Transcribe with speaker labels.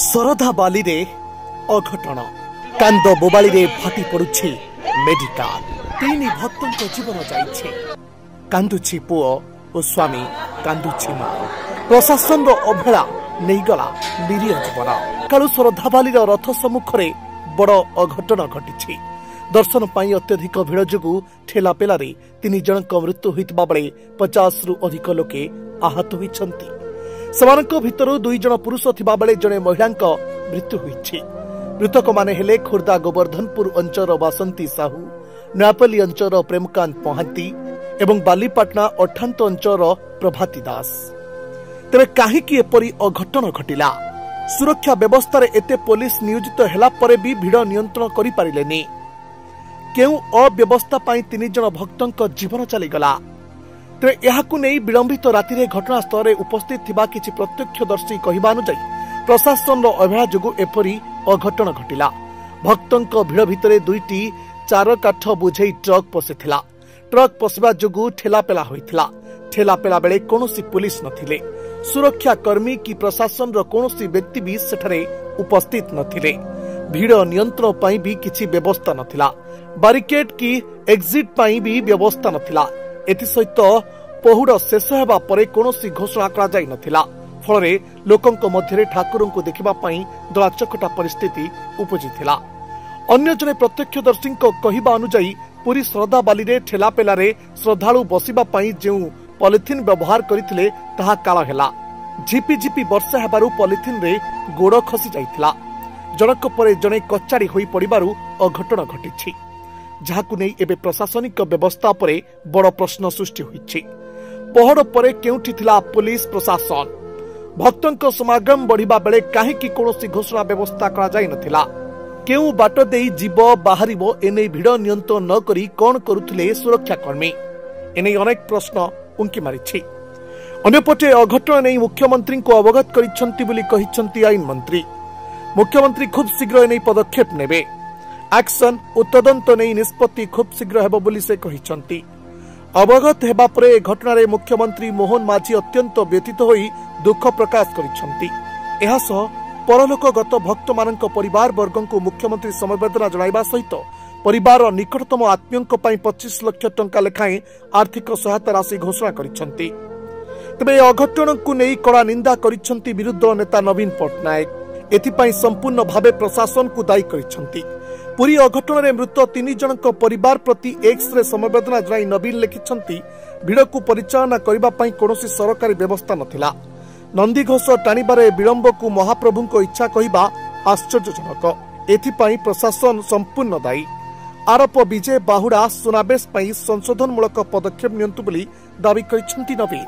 Speaker 1: शरधा बाली रे अघटन कांद बोबाली रे फाटी पड़ुछि मेडिकल तीन भक्तों जीवन जाइछे कांदुछि पुओ और स्वामी कांदुछि मां प्रशासन रो अवहेला नहींगला निरीह जीवन कालू शरधा बाली रथ सम्मुख रे बड़ अघटन घटी दर्शन पाई अत्यधिक भिड़ जोगु ठेलापेला रे 3 जनक मृत्यु होइतबा बेले 50 रु अधिक लोके आहत होइछंती सेमानक भितरु 2 जन पुरुष थिबा बेले जने महिलांक मृत्यु होइछि मृतक माने हेले खुर्दा गोवर्धनपुर अंचल बासंती साहू नयापल्ली अंचल प्रेमकांत महांती एवं बालीपाटना अठांत अंचल प्रभाती दास तेरे काहीकि एपरी अघटन घटिला सुरक्षा व्यवस्था रे एते पुलिस नियोजित हेला परे भी भिड़ नियंत्रण करि पारिलेनी केउ अव्यवस्था पाई 3 जन भक्तंक जीवन चलीगला तेरे एहाकु नै विलंबित राति रे घटनास्थल रे उपस्थित थिबा किछि प्रत्यक्षदर्शी कहिबा अनुसार प्रशासन रो अवहेला जोगु एपरी अघटन घटिला भक्तंक भिड़ भितरे 2टी 4 काठ बुझेई ट्रक पसिथिला ट्रक पसिबा जोगु ठेलापेला होइथिला ठेलापेला बेले कोनोसी पुलिस नथिले सुरक्षा कर्मी की प्रशासन रो कोनोसी व्यक्ति भी सेठरे उपस्थित नथिले भिड़ नियंत्रण पाई भी किछि व्यवस्था नथिला बारिकेड की एग्जिट पाई भी व्यवस्था नथिला एथि सहित पहुड़ शेष हेबा परे कोनोसी घोषणा करा जाय नथिला फलरे लोकंक मध्यरे ठाकुरंकु देखिबा पाई दलाचकटा परिस्थिति उपजिथिला अन्य जने प्रत्यक्षदर्शी कहिबा अनुसार पुरी श्रद्धा बाली रे ठेलापेला रे श्रद्धालु बसिबा पाई जेउ पॉलिथिन व्यवहार करथिले ताहा काला हेला झिपी झिपी वर्षा हेबारु पॉलिथिन रे गोड़ खसी जाइथिला जनक परे जने कचाड़ी होई पड़िबारु अघटन घटिछि जाहाकु नै एबे प्रशासनिक व्यवस्था परे बड़ प्रश्न सृष्टि होइछि पहड़ परे केउठी थिला पुलिस प्रशासन भक्तंक समागम बढ़िबा बेले काहेकि कोनोसी घोषणा व्यवस्था करा जाय नथिला केउ बाट देई जीव बाहरिबो एनै भिड़ नियंत्रण न करी कोन करुथिले सुरक्षा कर्मी एनै अनेक प्रश्न उंकी मारिछि अन्यपटे अघटन नै मुख्यमंत्री को अवगत करिसंती बोली कहिसंती आईन मंत्री मुख्यमंत्री खूब शीघ्र एनै पदक्षेप नेबे एक्शन और तदंत नै निष्पत्ति खूब शीघ्र हेबो बोली से कहिसंती अवगत हेबा परे घटना रे मुख्यमंत्री मोहन माझी अत्यंत व्यथित होई दुख प्रकाश करिसंती एहा सह परलोकगत भक्त मानक परिवार वर्गों को मुख्यमंत्री समवेदना जणाइबा सहित परिवार निकटतम आत्मीयों पई 25 लाख टंका लेखाएं आर्थिक सहायता राशि घोषणा करिसंती तबे अघटन को नै कड़ा निंदा करिसंती विरुद्ध नेता नवीन पटनायक एथिपाई संपूर्ण भावे प्रशासन को दायी करिसंती पुरी अघटन रे मृत 3 जनक परिवार प्रति एक्स रे समवेदना जणाई नवीन लिखिसंती भिड़ को परिचालना करिबा पई कोनोसी सरकारी व्यवस्था नथिला नंदीघोष टाणिबारे विलंब को महाप्रभु को इच्छा कहिबा आश्चर्यजनक एथिपाई प्रशासन संपूर्ण दायी आरोप विजय बाहुड़ा सुनाबेश संशोधनमूलक पदक्षेप नियंतु बोली दावी करिसंती नवीन।